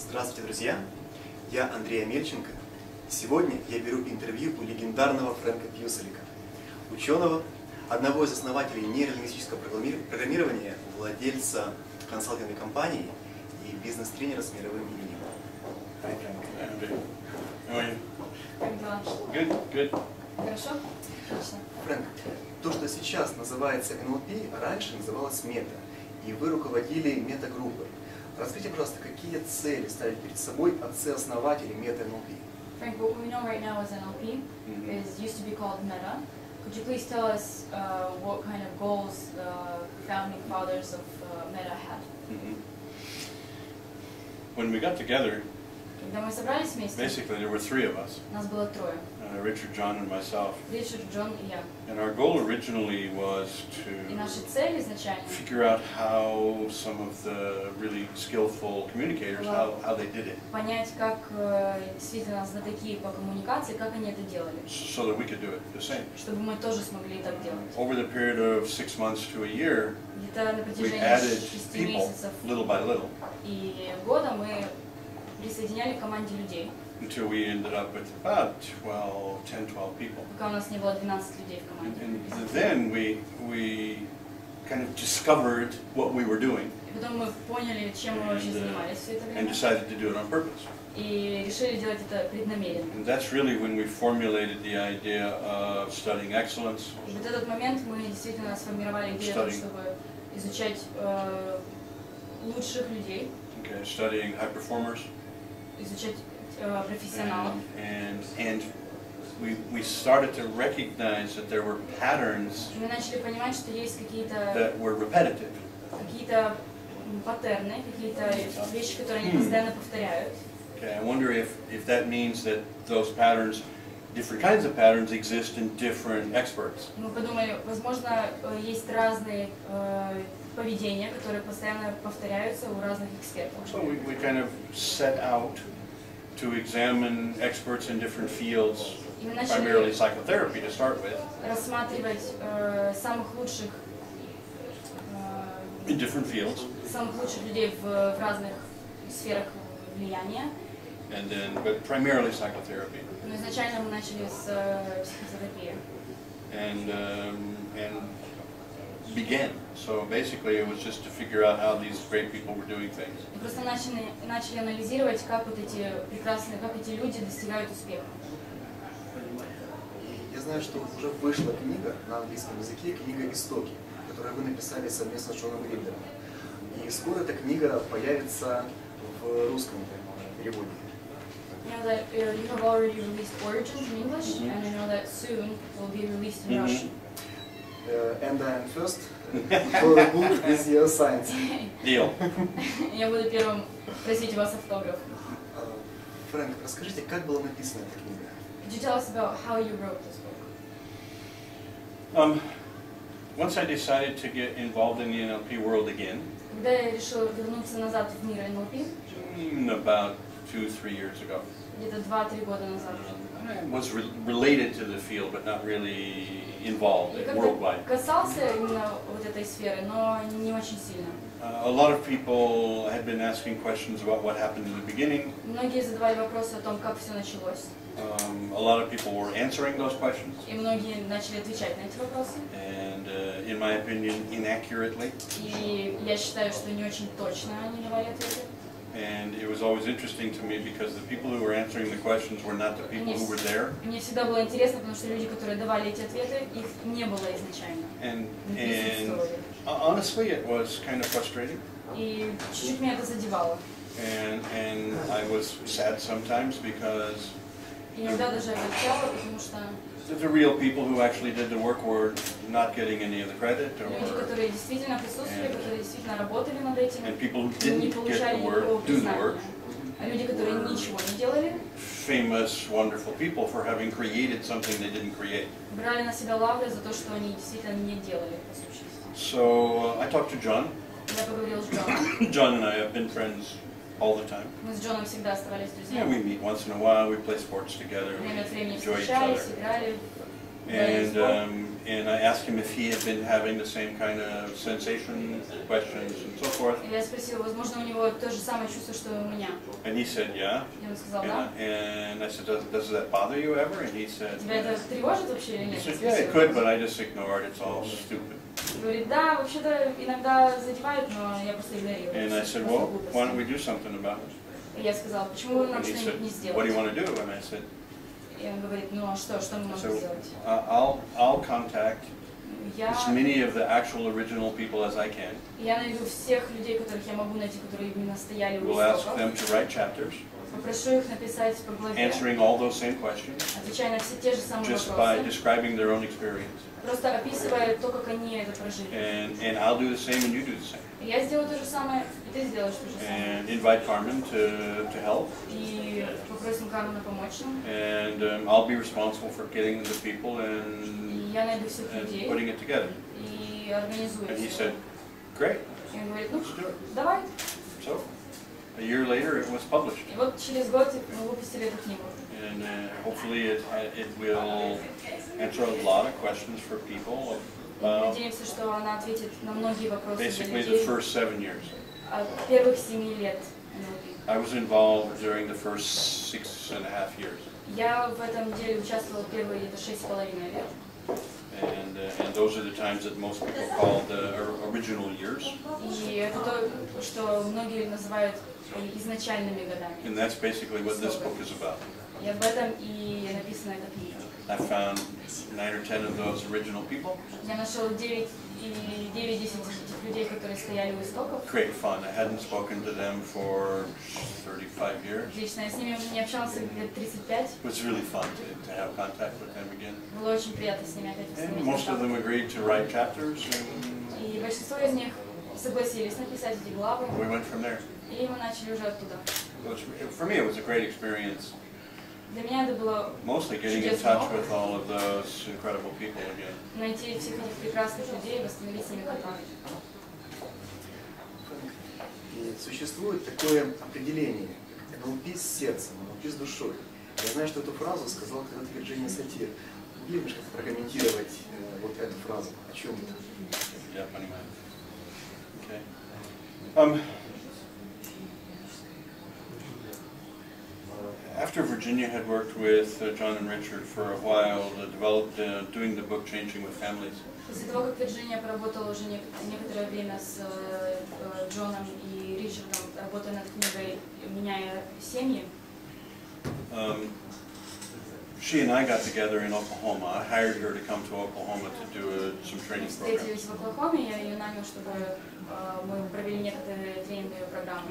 Здравствуйте, друзья! Я Андрей Омельченко. Сегодня я беру интервью у легендарного Френка Пьюселика, ученого, одного из основателей нейролингвистического программирования, владельца консалтинговой компании и бизнес-тренера с мировым именем. Hi, Frank. How are you? Как дела? Good. Хорошо? Отлично. Фрэнк, то, что сейчас называется НЛП, раньше называлось Мета, и вы руководили Мета-группой. Расскажите, пожалуйста, какие цели ставили перед собой отцы-основатели Мета-НЛП? Frank, what we know right now as NLP is used to be called Meta. Could you please tell us what kind of goals the founding fathers of Meta had? When we got together, Когда мы собрались вместе, basically there were three of us, нас было трое. Richard, John, and myself. Ричард, Джон и я. And our goal originally was И to наши цели изначально figure out how some of the really skillful communicators, how they did it, понять, как действительно знатоки по коммуникации, как они это делали. so that we could do it the same. Чтобы мы тоже смогли так делать. Over the period of 6 months to a year, Где-то на we протяжении added 6 people месяцев little by little и года мы присоединяли к команде людей, until we ended up with about 10-12 people. пока у нас не было 12 людей в команде. And then we kind of discovered what we were doing И потом мы поняли, чем мы вообще занимались все это and время, decided to do it on purpose. и решили делать это преднамеренно. And that's really when we formulated the idea of studying excellence, И в этот момент мы действительно сформировали идею, о том, чтобы изучать лучших людей, studying high performers, изучать профессионалов. and we started to recognize that there were patterns И мы начали понимать, что есть какие-то that were repetitive. паттерны, какие-то вещи, которые они постоянно повторяют. Okay, I wonder if that means that those patterns, different kinds of patterns, exist in different experts. Мы подумали, возможно, есть разные поведения, которые постоянно повторяются у разных экспертов. So we kind of set out to examine experts in different fields, И мы primarily начали psychotherapy to start with, рассматривать самых лучших in different fields, людей в разных сферах влияния. and then, but primarily psychotherapy. Но изначально мы начали с психотерапии. And began. So basically it was just to figure out how these great people were doing things. Мы просто начали анализировать, как вот эти прекрасные, как эти люди достигают успеха. Я знаю, что уже вышла книга на английском языке, книга «Истоки», которую вы написали совместно с Д.Гриндером. И скоро эта книга появится в русском переводе. I know that you have already released Origins in English, and I know that soon it will be released in Russian. And I'm first for the book with your science. Deal. Я буду первым просить у вас автограф. Фрэнк, расскажите, как была написана эта книга? Could you tell us about how you wrote this book? Once I decided to get involved in the NLP world again, Когда я решила вернуться назад в мир НЛП, about 2-3 years ago, где-то 2-3 года назад, I was related to the field, but not really involved я worldwide. касался именно вот этой сферы, но не очень сильно. A lot of people had been asking questions about what happened in the beginning. Многие задавали вопросы о том, как все началось. A lot of people were answering those questions. И многие начали отвечать на эти вопросы. And in my opinion, inaccurately. И я считаю, что не очень точно они давали ответы. And it was always interesting to me because the people who were answering the questions were not the people who were there. Мне всегда было интересно, потому что люди, которые давали эти ответы, их не было изначально. And honestly, it was kind of frustrating. И чуть-чуть меня это задевало. And I was sad sometimes because Иногда даже огорчало, потому что the real people who actually did the work were not getting any of the credit, люди, которые действительно присутствовали, которые действительно работали над этим, and people who не didn't получали get the никакого work, do the признания. work, А люди, которые ничего не делали, famous, wonderful people for having created something they didn't create. брали на себя лавры за то, что они действительно не делали по сущности. So I talked to John. Я поговорила с Джоном. John and I have been friends all the time. Мы с Джоном всегда оставались Yeah, друзьями. we meet once in a while, we play sports together, we Время от времени enjoy each встречались, other. играли. And I asked him if he had been having the same kind of sensation, questions, and so forth. Я спросила, возможно, у него то же самое чувство, что и у меня. And he said, yeah. И он сказал, да. And I said, does that bother you ever? And he said, Тебя это тревожит вообще или he нет? said, yeah, it could, but I just ignored. It's all stupid. Говорит, да, вообще-то иногда задевает, но я просто игнорирую. And I said, well, why don't we do something about it? И я сказала, почему нам And he что-нибудь не said, what do you сделать? want to do? And I said, И он говорит, ну а что мы можем so сделать? I'll contact Я as many of the actual original people as I can. найду всех людей, которых я могу найти, которые именно стояли у We'll ask истоков. them to write chapters, Попрошу их написать по главе, answering all those same questions, отвечая на все те же самые just by вопросы, describing their own experience. просто описывая то, как они это прожили. And I'll do the same and you do the same. И я сделаю то же самое, и ты сделаешь то же самое. And invite Carmen to help. И попросим Кармена помочь нам. And I'll be responsible for getting the people И я найду всех and людей putting it together. и организую And he всё. said, great, И он говорит, ну, let's do it. давай. So, a year later it was published. И вот через год мы выпустили эту книгу. And hopefully it will answer a lot of questions for people about Надеемся, что она ответит на многие вопросы для basically the людей first 7 years. от первых 7 лет НЛП. I was involved during the first 6.5 years. Я в этом деле участвовала первые где-то 6,5 лет. And those are the times that most people call the original years. И это то, что многие называют изначальными годами. And that's basically what this book is about. И об этом и написана эта книга. I found 9 or 10 of those original people. Я нашел 9 или 9-10 этих людей, которые стояли у истоков. Great fun. I hadn't spoken to them for 35 years. Отлично, я с ними не общался где-то 35. It was really fun to have contact with them again. Было очень приятно с ними опять And восстановить most of контакт. them agreed to write chapters, and И большинство из них согласились написать эти главы, we went from there. и мы начали уже оттуда. For me, it was a great experience, Для меня это было mostly getting in touch with all of those incredible people again. найти всех этих прекрасных людей и восстановить с ними контакт. И существует такое определение, как НЛП с сердцем, НЛП с душой. Я знаю, что эту фразу сказала когда-то Вирджиния Сатир. Могли бы как-то прокомментировать вот эту фразу? О чем это? Yeah, понимаю. Okay. After Virginia had worked with John and Richard for a while, developed doing the book Changing with Families. После того, как Вирджиния поработала уже некоторое время с Джоном и Ричардом, работая над книгой «Меняя семьи», she and I got together in Oklahoma. I hired her to come to Oklahoma to do some training programs. встретились в Оклахоме, я ее нанял, чтобы мы провели некоторые тренинговые программы.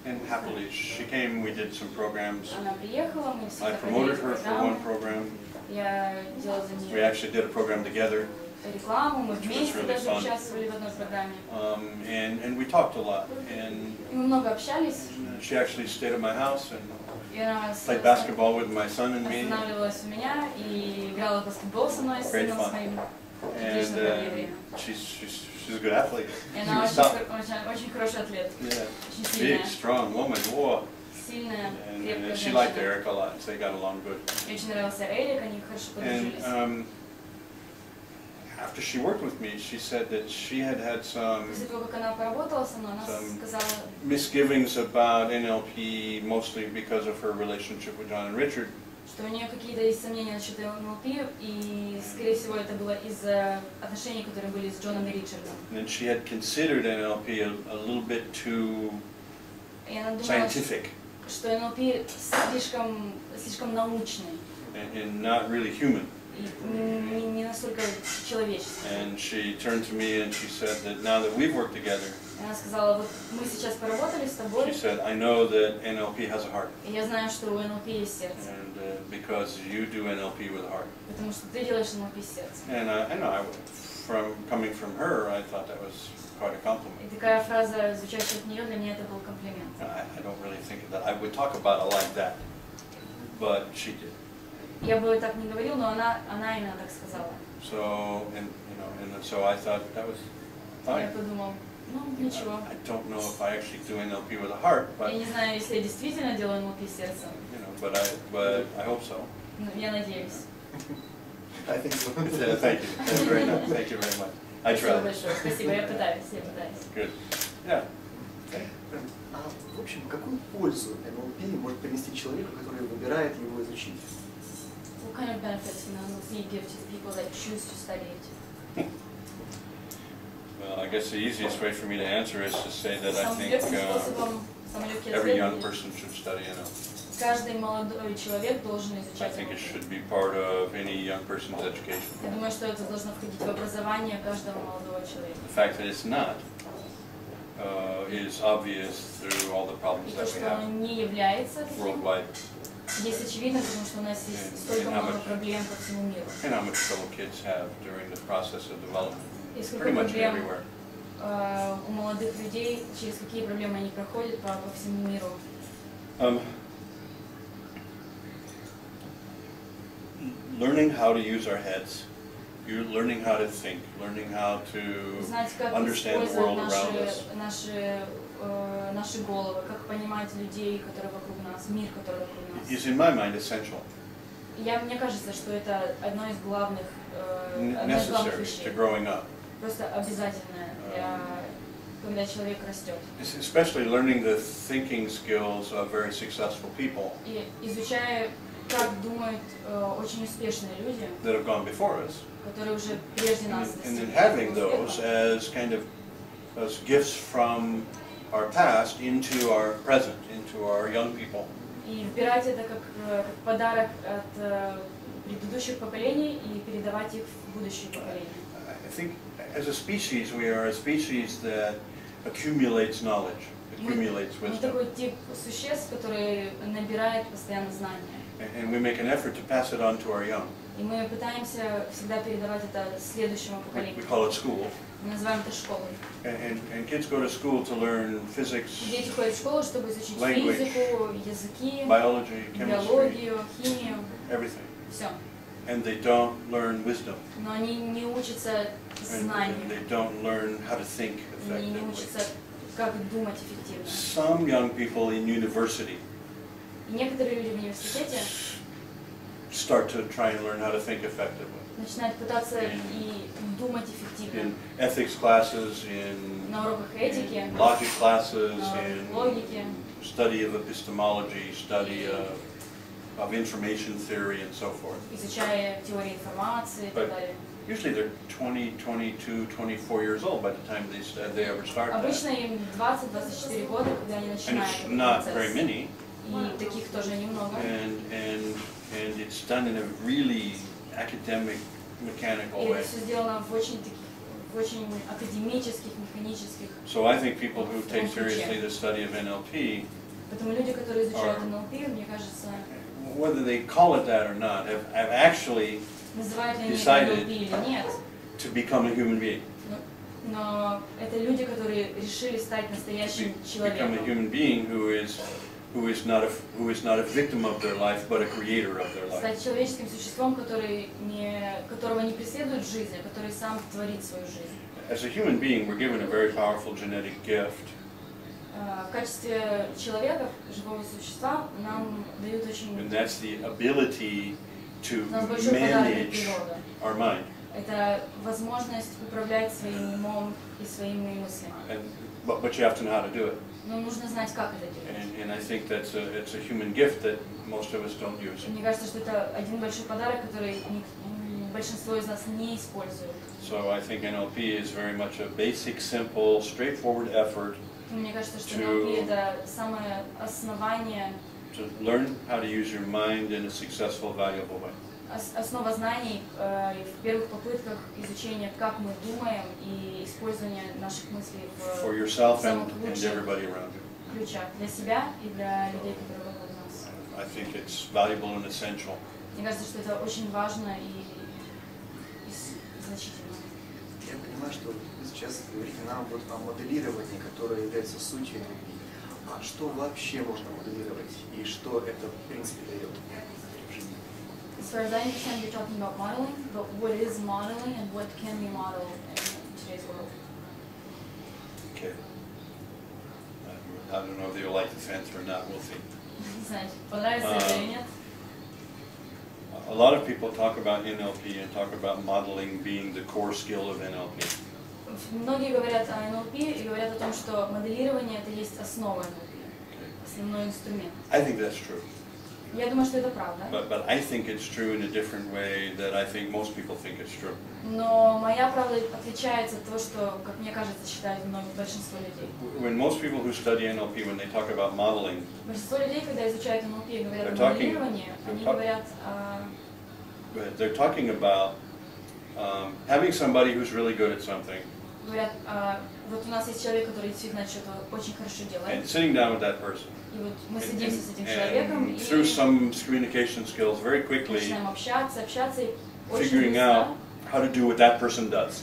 And happily, she came, we did some programs. Она приехала, мы I действительно провели promoted her for one программу, program. я делала за We нее actually did a program together. рекламу, мы вместе really даже fun. участвовали в одной программе. And we talked a lot. And И мы много общались, she actually stayed at my house and и она played basketball with my son and me. останавливалась у меня и играла в баскетбол со мной, с Great сыном fun. своим. And Отлично провели время. she's a good athlete. И She она was tough. очень хороший атлет, Yeah. очень Big, сильная, strong woman. Whoa. сильная, And крепкая she liked женщина. Eric a lot, so they got along good. Ей очень нравился Эрик, они хорошо подружились. And after she worked with me, she said that she had some После того, как она поработала со мной, она сказала, misgivings about NLP, mostly because of her relationship with John and Richard. что у нее какие-то есть сомнения насчет НЛП, и, скорее всего, это было из-за отношений, которые были с Джоном и Ричардом. And then she had considered NLP a little bit too И она думала, scientific что НЛП слишком научный and not really human. и не настолько человеческий. And she turned to me and she said that now that we've worked together, Она сказала, вот мы сейчас поработали с she тобой, said, I know that NLP has a heart. и я знаю, что у НЛП есть сердце, And because you do NLP with a heart. потому что ты делаешь НЛП с сердцем. And I coming from her, I thought that was quite a И compliment. такая фраза, звучащая от нее, для меня это был комплимент. I don't really think that I would talk about it like that, but she did. Я бы так не говорил, но она именно так сказала. So, and so I thought that was Я fine. подумал, ну ничего. I don't know if I actually do NLP with a heart, but Я не знаю, если я действительно делаю НЛП с сердцем, but I hope so. но я надеюсь. I think so. Thank you. That's very nice. Thank you very much. I Спасибо try. большое. Спасибо, я пытаюсь. Good. Yeah. А в общем, какую пользу НЛП может принести человеку, который выбирает его изучить? What kind of benefits can NLP give to the people that choose to study it? Well, I guess the easiest way for me to answer is to say that I Самым think легким способом, самый легкий every young ответ. person should study NLP. Каждый молодой человек должен I изучать think it NLP. should be part of any young person's education. Я думаю, что это должно входить в образование каждого молодого человека. The fact that it's not is obvious through all the И problems то, that we что have оно не является таким, worldwide, здесь очевидно, потому что у нас есть столько много проблем по всему миру. and how much trouble kids have during the process of development, И сколько pretty much проблем everywhere. у молодых людей, через какие проблемы они проходят по всему миру. Learning how to use our heads, you're learning how to think, learning how to Знать, как understand the world использовать around us наши головы, как понимать людей, которые вокруг нас, мир, который вокруг нас. is, in my mind, essential, Мне кажется, что это одно из главных necessary to вещей. growing up. Просто обязательное, когда человек растет. Especially learning the thinking skills of very successful people И изучая, как думают очень успешные люди, that have gone before us, которые уже прежде нас and then достигли having успеха. those as kind of as gifts from our past into our present, into our young people. И вбирать это как подарок от предыдущих поколений и передавать их в будущее поколение. I think as a species, we are a species that accumulates knowledge, accumulates Мы wisdom, такой тип существ, который набирает постоянно знания. and we make an effort to pass it on to our young. И мы пытаемся всегда передавать это следующему We поколению. call it school, Мы называем это школой. and kids go to school to learn physics, Дети ходят в школу, чтобы изучить Language. физику, языки, biology, chemistry, биологию, химию, everything, все. and they don't learn wisdom, Но они не учатся and знанию, they don't learn how to think они не effectively. учатся, как думать эффективно. Some young people in university И некоторые люди в университете start to try and learn how to think effectively. начинают пытаться и думать эффективно. In ethics classes, in На уроках этики, logic classes, на in уроках логики, study of epistemology, study of information theory, and so forth. изучая теорию информации и так далее. Usually they're 20, 22, 24 years old by the time they ever start that. Обычно им 20-24 года, когда они And начинают it's этот not very процесс. many, И таких тоже немного. and it's done in a really academic, mechanical И way. это все сделано в очень академических, механических. So I think people who take seriously the study of NLP, Поэтому люди, которые изучают НЛП, мне кажется, whether they call it that or not, have actually называют ли они это Decided. НЛП или нет, to become a human being. но это люди, которые решили стать настоящим Become a человеком. human being who is not a victim of their life, but a creator of their life. Стать человеческим существом, которого не преследует жизнь, а который сам творит свою жизнь. As a human being, we're given a very powerful genetic gift, В качестве человека, живого существа, нам дают and очень... that's the ability to У нас большой подарок от manage природы. our mind. Это возможность управлять своим умом и своими мыслями. But you have to know how to do it. Но нужно знать, как это делать. And I think it's a human gift that most of us don't use. Мне кажется, что это один большой подарок, который большинство из нас не использует. So I think NLP is very much a basic, simple, straightforward effort Мне кажется, что НЛП это самое основание, to learn how to use your mind in a successful, valuable way. основа знаний в первых попытках изучения, как мы думаем и использования наших мыслей For в yourself самых and лучших everybody around you. ключах для себя и для людей, которые вокруг нас. I think it's valuable and essential. Мне кажется, что это очень важно и значительно. Я понимаю, что вы сейчас говорите нам вот о моделировании, которое является сутью НЛП. А что вообще можно моделировать и что это в принципе дает в жизни? As far as I understand, you're talking about modeling, but what is modeling and what can be modeled in today's world? Okay. I don't know if you'll like this answer or not. We'll see. Не знаю, понравится это или нет. A lot of people talk about NLP and talk about modeling being the core skill of NLP. Многие говорят о НЛП и говорят о том, что моделирование это есть основа НЛП, основной инструмент. I think that's true. Я думаю, что это правда. But I think it's true in a different way that I think most people think it's true. Но моя правда отличается от того, что, как мне кажется, считают большинство людей. When most people who study NLP, when they talk about modeling, Большинство людей, когда изучают НЛП и говорят о моделировании, они говорят they're talking about having somebody who's really good at something. Говорят, вот у нас есть человек, который действительно что-то очень хорошо делает. And sitting down with that person. И вот мы садимся с этим человеком и through some communication skills very quickly начинаем общаться и очень figuring out how to do what that person does.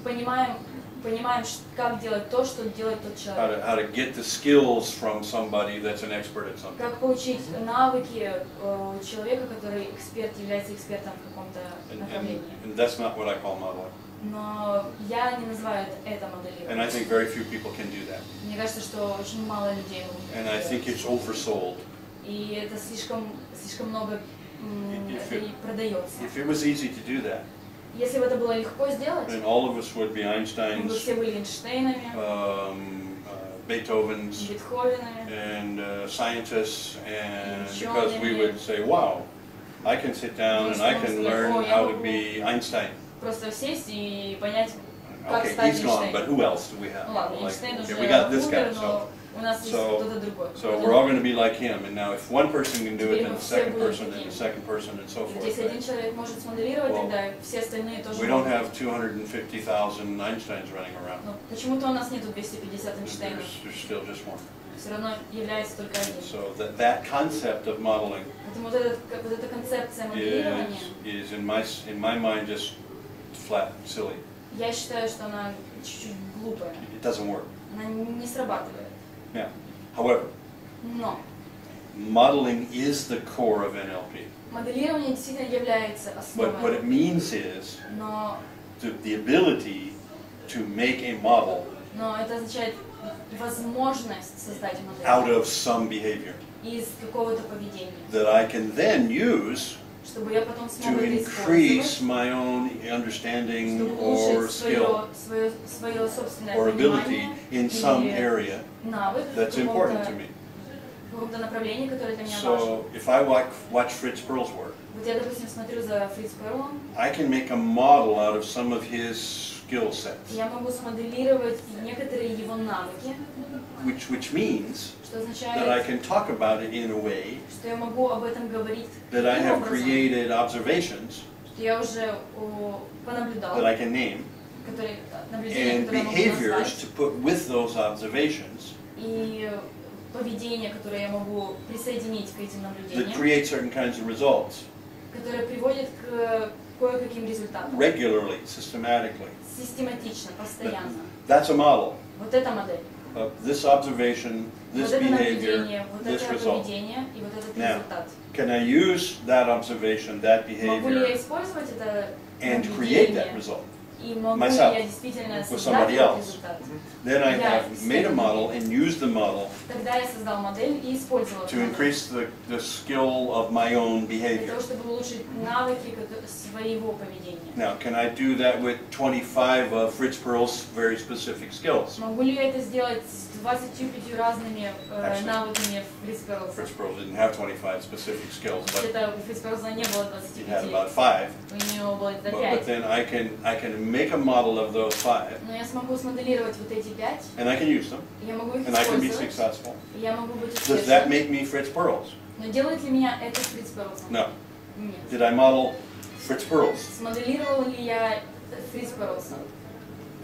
Понимаем, как делать то, что делает тот человек. How to get the skills from somebody that's an expert at something. Как получить навыки человека, который является экспертом в каком-то направлении. And that's not what I call modeling. Но я не называю это моделированием. And I think very few people can do that. Мне кажется, что очень мало людей могут это And I think it's oversold. И это слишком много продается. If it was easy to do that, Если бы это было легко сделать, then all of us would be мы бы Einsteins, все были Эйнштейнами, Beethovens, Бетховенами, and scientists, and because we would say, wow, I can sit down and I can learn how to be Einstein. Просто сесть и понять, как Okay, стать he's gone, but Эйнштейном. who else do we have? Ну ладно, Like, Эйнштейн okay, уже we got this guy, умер, но у нас есть кто-то другой. so we're all going to be like him. And now, if one person can do it, Теперь then мы the все second будем person, then the такими. second person, and so И вот forth. если один Right? человек может смоделировать, Well, тогда все остальные тоже We don't могут. have 250,000 Einsteins running around. Но почему-то у нас нету 250 Эйнштейнов. There's still just one. Все равно является только один. So that concept of modeling Поэтому вот эта концепция моделирования, is in my mind just flat silly. я считаю, что она чуть-чуть глупая. It doesn't work. Она не срабатывает. Yeah. However, Но modeling is the core of NLP. моделирование действительно является What it основой. means is Но the ability to make a model это означает возможность создать out модель of some behavior из какого-то поведения, that I can then use чтобы я потом смог to это increase использовать, my own understanding чтобы or улучшить skill свое собственное or ability понимание in some или area навык that's в important to me. каком-то направлении, которое для меня важно. So if I watch Fritz Perls work, Вот я, допустим, смотрю за Фриц Перлом, I can make a model out of some of his skill sets, я могу смоделировать некоторые его навыки, which means что that I означает, can talk about it in a way что я могу об этом говорить that I таким have образом, created observations что я уже понаблюдал, that I can name наблюдения, and которые я могу behaviors назвать, to put with those observations и поведение, которое я могу присоединить к этим that наблюдениям, create certain kinds of results которое приводит к кое-каким результатам. regularly, systematically. Систематично, постоянно. That's a model Вот эта модель. of this observation, this Вот это behavior, наблюдение, вот this это result. поведение и вот этот Now, результат. Can I use that observation, that Могу ли я behavior, использовать это and create that наблюдение result? и могу ли myself, я действительно with создать somebody этот else? результат? Then I Yeah, have made a model and used the model Тогда я создал модель и использовал to эту модель increase the skill of my own для behavior. того, чтобы улучшить навыки своего поведения. Now, can I do that with 25 of Fritz Perls' very specific skills? Могу ли я это сделать с 25 разными Actually, навыками Фриц Перлса? Fritz Perls didn't have 25 specific skills, but Вообще-то у Фриц Перлса не было he had 25, about 5. у него было где-то But 5. then I can make a model of those 5, Но я смогу смоделировать вот эти 5, and I can use them, я могу их and I can be использовать, successful. и я могу быть Does that успешным. make me Fritz Perls? Но делает ли меня это Фриц Перлсом? No. Нет. Did I model Fritz Perls? Смоделировал ли я Фриц Перлса?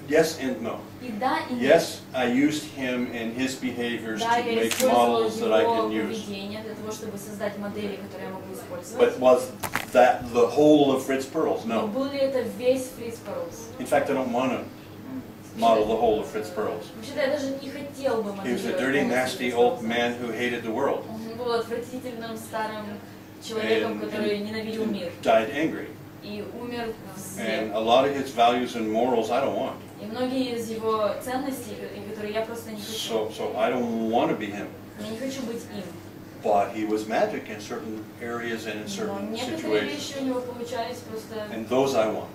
Yes and no. И да, и нет. Yes, I used him and his behaviors Да, to я make использовала models that I его can use. поведение для того, чтобы создать модели, которые я могу использовать. But was that the whole of Fritz Perls? Но No. был ли это весь Фриц Перлс? In fact, I don't want to model the whole of Fritz Perls. Вообще-то я даже не хотел бы He was a моделировать dirty, полностью nasty Фриц old Перлса. man who hated the world Он был отвратительным старым человеком, который ненавидел мир. died angry. И умер в And зле. a lot of his values and morals I don't want. И многие из его ценностей, которые я просто не хочу. So I don't want to be him. Я не хочу быть им. But but he was magic in certain areas and in Но certain некоторые situations. вещи у него получались просто... And those I want.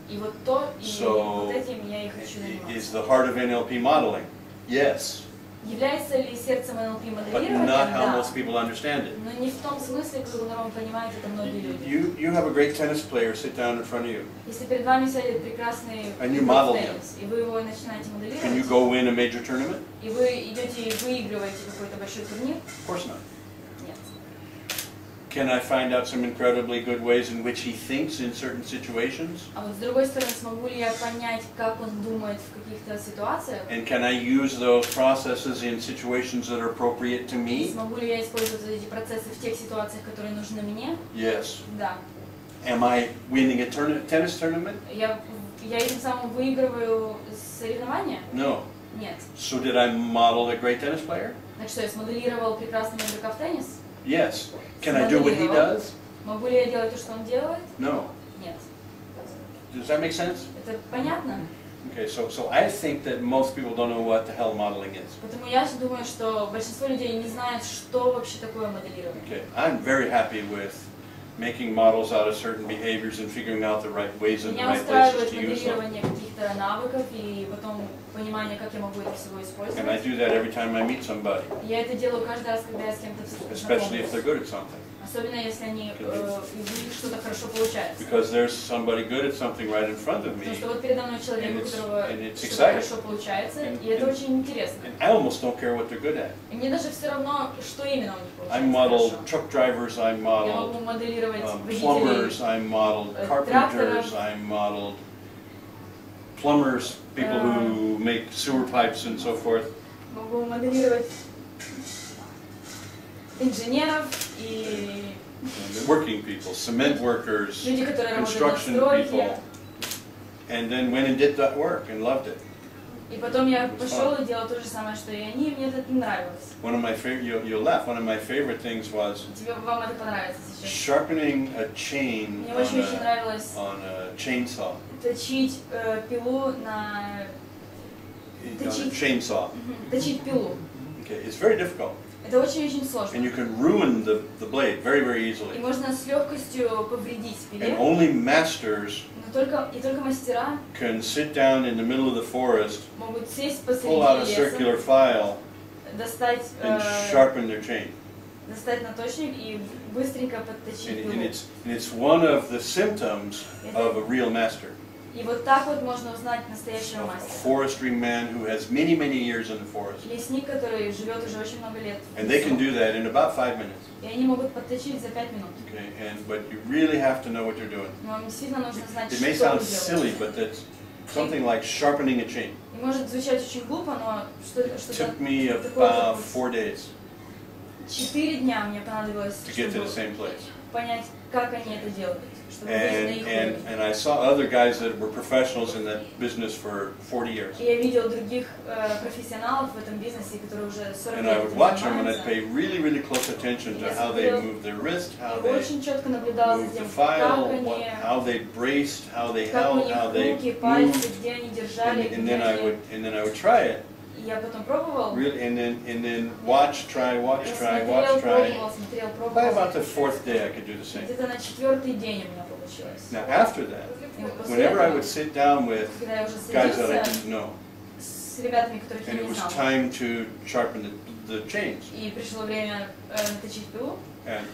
И вот то, и So, вот этим я и хочу is заниматься. the heart of NLP modeling? Yes. Является ли сердцем НЛП But моделирования? not how Да. most people understand it. Но не в том смысле, в котором понимают это многие люди. You have a great tennis player sit down in front of you. Если перед вами сядет прекрасный And you model теннис, и вы его начинаете Can you моделировать, go win a major tournament? и вы идете и выигрываете какой-то большой турнир, Of course not. нет. Can I find out some incredibly good ways in which he thinks in certain situations? А вот с другой стороны, смогу ли я понять, как он думает в каких-то ситуациях? And can I use those processes in situations that are appropriate to me? Смогу ли я использовать эти процессы в тех ситуациях, которые нужны мне? Yes. Да. Am I winning a tennis tournament? Я этим самым выигрываю соревнования? No. Нет. So did I model a great tennis player? Так что, я смоделировал прекрасного игрока в теннис? Yes. Can I do what he does? Могу ли я делать то, что он делает? No. Нет. Does that make sense? Это понятно? Okay, so I think that most people don't know what the hell modeling is. Потому я думаю, что большинство людей не знают, что вообще такое моделирование. Okay, I'm very happy with making models out of certain behaviors and figuring out the right ways and the Меня right places устраивает to use them. моделирование каких-то навыков и потом понимание, как я могу это всего And I использовать. do that every time I meet somebody, Я это делаю каждый раз, когда я с кем-то especially if they're знакомлюсь. good at something. Особенно если они, у них что-то хорошо получается. Because there's somebody good at something right in front of Потому me, что вот передо мной человек, and у которого it's что-то exciting. хорошо получается, и And это очень интересно. And I almost don't care what they're good at. И мне даже все равно, что именно у них I получается modeled хорошо. truck drivers, I Я modeled могу моделировать водителей, plumbers, I modeled carpenters, I modeled plumbers, people who make sewer pipes and so forth. могу моделировать инженеров и And working people, cement workers, люди, которые работают на construction стройке. people, and then went and did that work and loved it. И потом я пошел и делал то же самое, что и они, и мне это нравилось. One of my favorite, you'll laugh, one of my favorite things was Вам это понравится сейчас. sharpening a chain Мне очень нравилось on a chainsaw. точить пилу на... On a chainsaw. Точить пилу. Okay, it's very difficult. Это очень-очень сложно. And you can ruin the blade very, very И easily. можно с легкостью повредить And пиле. only masters Но только мастера can sit down in the middle of the forest, могут сесть pull out a посреди circular леса, file, достать and sharpen their chain. наточник и быстренько подточить And пилу. it's one of the symptoms of a real master. И вот так вот можно узнать настоящего A мастера. forestry man who has many, many years in the forest. Лесник, который живет уже очень много лет. And they can do that in about 5 minutes. И они могут подточить за 5 минут. Okay, but you really have to know what you're doing. Но вам действительно нужно знать, It что may вы sound делаете. silly, but it's something like sharpening a chain. И может звучать очень глупо, но что-то Took me такое. about 4 days 4 дня мне понадобилось, to get to the чтобы same place. понять, как они это делают, чтобы выйти на их уровень. And I saw other guys that were professionals in that business for 40 years. И я видел других профессионалов в этом бизнесе, которые уже 40 And I лет would этим watch them and I'd занимаются. pay really, really close attention to how they moved their wrist, how Я they очень четко наблюдала за moved the тем, file, как они, how they braced, how they как у held, них how they руки, пальцы, moved. где они держали, And где then они... I would try it. И я потом пробовал. Really, and then watch, try. Смотрел, пробовал. By about the 4th day, I could do the same. Где-то на 4-й день у меня получилось. Now, after that, И вот после whenever I этого, would sit down with когда я уже guys that I садился didn't know, с ребятами, которых я and it не was знал, time to sharpen the chains, и пришло время наточить пилу, and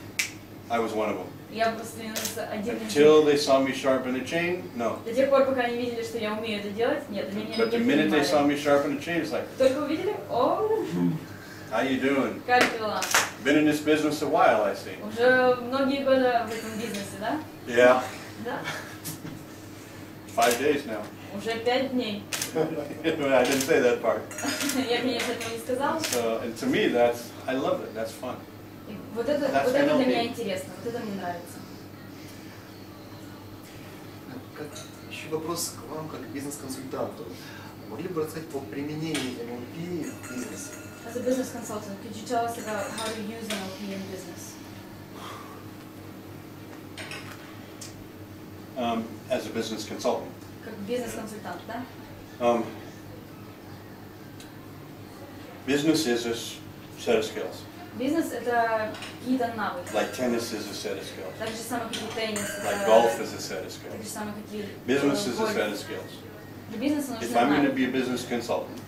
I was one of them. я становился один из них. Until they saw me sharpen a chain, no. До тех пор, пока они видели, что я умею это делать, нет, они меня But the не minute they saw понимали. me sharpen a chain, it's like, Только увидели, о, how you doing? как дела? Been in this business a while, I see. Уже многие годы в этом бизнесе, да? Yeah, Да. 5 days now. Уже 5 дней. I didn't say that part. Я, конечно, этого не сказала. So, and to me, I love it. That's fun. И вот это для меня интересно, вот это мне нравится. Еще вопрос к вам, как бизнес-консультанту. Могли бы рассказать о применении НЛП в бизнесе? As a business consultant, could you tell us about how to use NLP in business? As a business consultant. Как бизнес-консультант, да? Business is a set of skills. Бизнес это какие-то навыки. Like tennis is a set of skills. Так же самое, как и теннис. Like golf is a set of Так же skills. самое, как и Business is a set of skills. Для бизнеса If нужны I'm going to навыки. be a business consultant,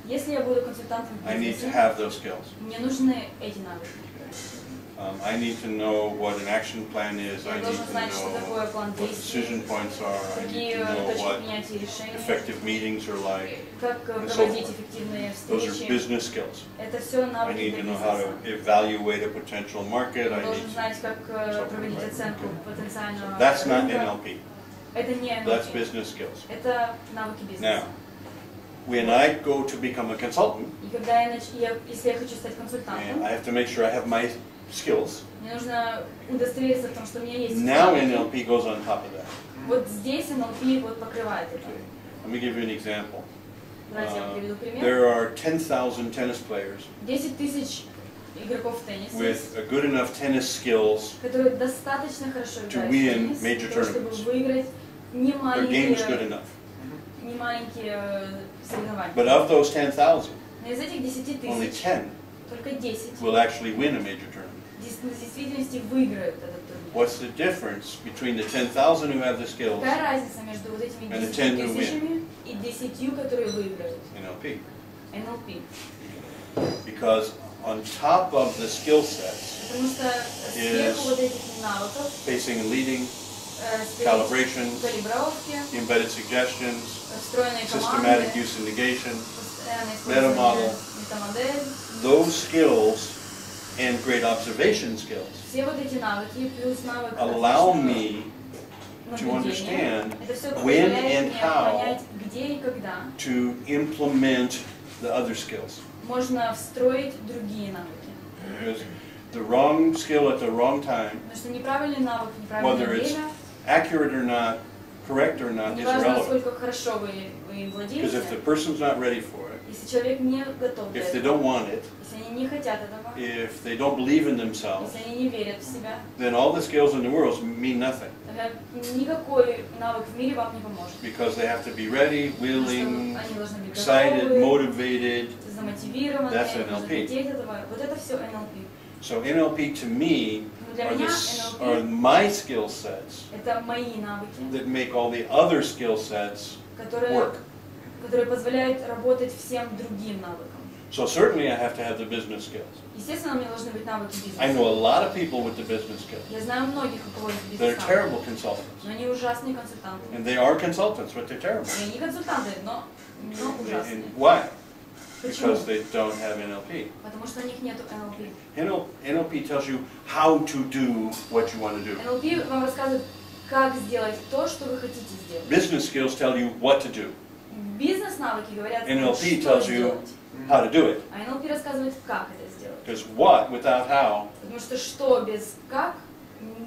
Если я буду консультантом в I need to бизнесе, have those skills. мне нужны эти навыки. I need to know what an action plan is. I Я need должен to знать, что такое know план what действий, decision points are. I need какие to know точки what принятия решений, effective meetings are like. как and so проводить forth. эффективные Those are встречи. business skills. Это все I навыки need для to know how бизнеса. to evaluate a potential market. Я I должен need знать, как to... проводить оценку потенциального That's not рынка. NLP. Это не That's NLP. business skills. Это навыки Now, бизнеса. when I go to become a consultant, И когда если я хочу стать and консультантом, I have to make sure I have my skills. мне нужно удостовериться в том, что у меня есть Now навыки. NLP goes on top of that. Вот здесь NLP вот покрывает это. Let me give you an example. Давайте я вам приведу пример. There are 10,000 tennis players 10 тысяч игроков в теннисе, with good enough tennis skills. которые достаточно хорошо to играют в win теннис, major для того, чтобы tournaments. выиграть не Their game is good маленькие, enough. не маленькие соревнования. But of those 10,000, Но из этих 10 only тысяч 10 только 10 will actually win a major tournament. в действительности выиграют этот турнир. What's the difference between the 10,000 who have the skills Какая разница между вот этими And the 10 10 who тысячами и 10, которые выиграют? NLP? NLP. Because on top of the skill sets, Потому что сверху вот этих навыков, facing and leading, сверху calibrations, калибровки, embedded suggestions, встроенные systematic команды, use and negation, постоянное Meta-model. использование метамодель. those skills and great observation skills Все вот эти навыки плюс навык allow отличного me to наблюдения, understand это все when позволяет and мне how понять, где и когда to implement the other skills. можно встроить другие навыки. Because the wrong skill at the wrong time, Потому что неправильный навык, whether неправильное it's время, accurate or not, correct or not, is неважно, irrelevant. насколько хорошо вы им Because if the владеете, person's not ready for it, если человек не готов для if they этого, don't want it, если они не хотят этого, if they don't believe in themselves, если они не верят в себя, then all the skills in the world mean nothing. тогда никакой навык в мире вам не поможет. Because they have to be ready, Потому что willing, они должны быть excited, готовы, motivated. замотивированы, That's они должны NLP. хотеть этого. Вот это все NLP. So NLP to me Но для меня are NLP my skill sets это мои навыки, that make all the other skill sets которые work. позволяют работать всем другим навыкам. So certainly I have to have the business skills. Естественно, мне должны быть навыки I know a бизнеса. lot of people with the business skills. Я знаю многих, у кого есть They're бизнес, terrible consultants. но они ужасные консультанты. And they are consultants, but they're terrible. И они консультанты, но ужасные. And why? Почему? Because they don't have NLP. Потому что у них нет NLP. NLP tells you how to do what you want to do. NLP вам рассказывает, как сделать то, что вы хотите сделать. Business skills tell you what to do. Бизнес-навыки говорят, NLP что tells you сделать. how to do it. А NLP рассказывает, как это сделать. Because what without how Потому что без как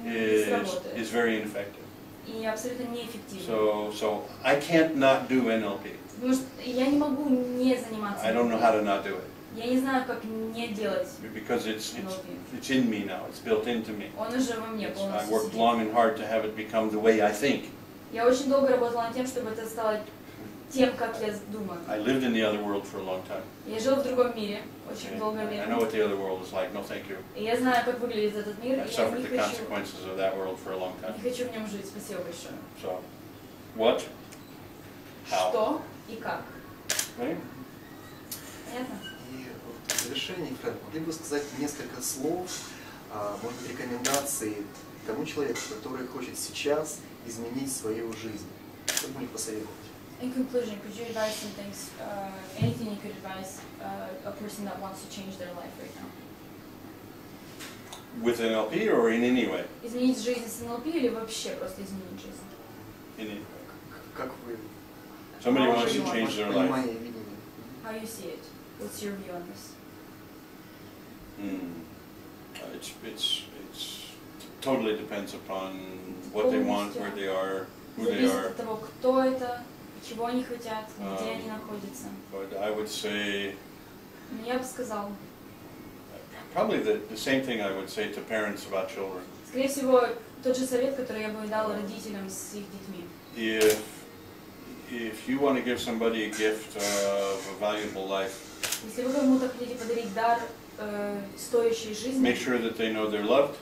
не is сработает. very ineffective. И абсолютно неэффективно. So I can't not do NLP. Потому что я не могу не заниматься I don't know how to not do it. Я не знаю, как не делать Because it's in me now. It's built into me. Он уже во мне I полностью worked сидит. long and hard to have it become the way I think. Я очень долго работала над тем, чтобы это стало тем, как я думаю. I lived in the other world for a long time. Я жил в другом мире очень долгое I know время. what the other world is like. No, thank you. И я знаю, как выглядит этот мир, I've и я suffered не the хочу, consequences of that world for a long time. не хочу в нем жить. Спасибо большое. So, what? How? Что и как. Right? Понятно? И в завершении, Фрэнк, могли бы сказать несколько слов, может быть, рекомендации тому человеку, который хочет сейчас изменить свою жизнь? Что бы мне посоветовать? In conclusion, could you advise some things, anything you could advise a person that wants to change their life right now? With NLP or in any way? Изменить жизнь с НЛП или вообще просто изменить жизнь? In any way. Как вы Somebody How wants to you want change their life. понимание, видение? How you see it? What's your view on this? It's totally depends upon what they want, where they are, who they Зависит are. от того, кто это, чего они хотят, где они находятся. But I would say Но я бы сказал, probably the same thing I would say to parents about children. скорее всего, тот же совет, который я бы дал родителям с их детьми. If you want to give somebody a gift of a valuable life, Если вы кому-то хотите подарить дар стоящей жизни. Make sure that they know they're loved.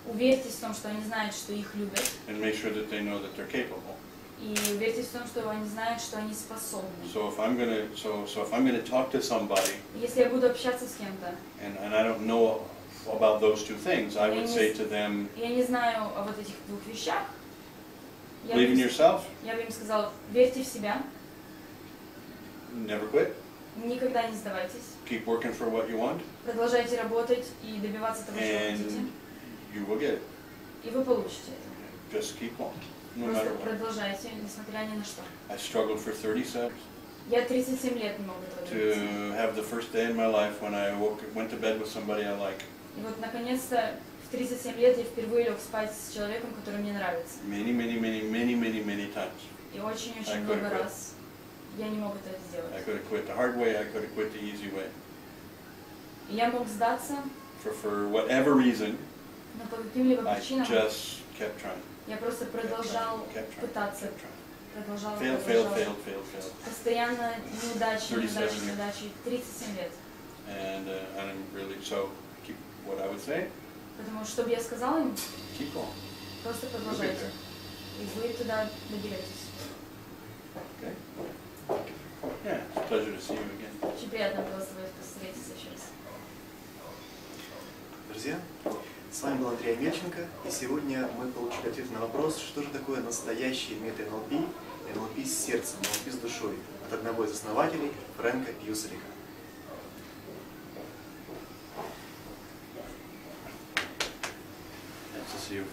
Уверьтесь в том, что они знают, что их любят. And make sure that they know that they're capable. И уверьтесь в том, что они знают, что они способны. So if I'm gonna talk to somebody, Если я буду общаться с кем-то, and I don't know about those two things, I would say to them, я не знаю о вот этих двух вещах, believe in yourself, я бы им сказал, верьте в себя, never quit, никогда не сдавайтесь, keep working for what you want, продолжайте работать и добиваться того, что хотите, you will get it. И вы получите это. Just keep on, no Просто matter what. продолжайте, несмотря ни на что. I struggled for 37 Я 37 лет не могу этого добиться. to have the first day in my life when I went to bed with somebody I like. И вот наконец-то в 37 лет я впервые лег спать с человеком, который мне нравится. Many times. И очень-очень много раз я не мог это сделать. I could have quit the hard way, I could have quit the easy way. И я мог сдаться, For whatever reason, но по каким-либо I причинам just kept trying. я просто продолжал пытаться. Продолжал. Failed. Постоянно неудачи. 37 лет. And I'm really, so keep what I would say. Потому что я сказала им, Keep going. просто продолжайте. И вы туда доберетесь. Okay. Yeah, it's a pleasure to see you again. Очень приятно было с тобой встретиться еще раз. Друзья, с вами был Андрей Омельченко, и сегодня мы получили ответ на вопрос, что же такое настоящий мета-НЛП, НЛП с сердцем, НЛП с душой, от одного из основателей Френка Пьюселика. Nice to see you.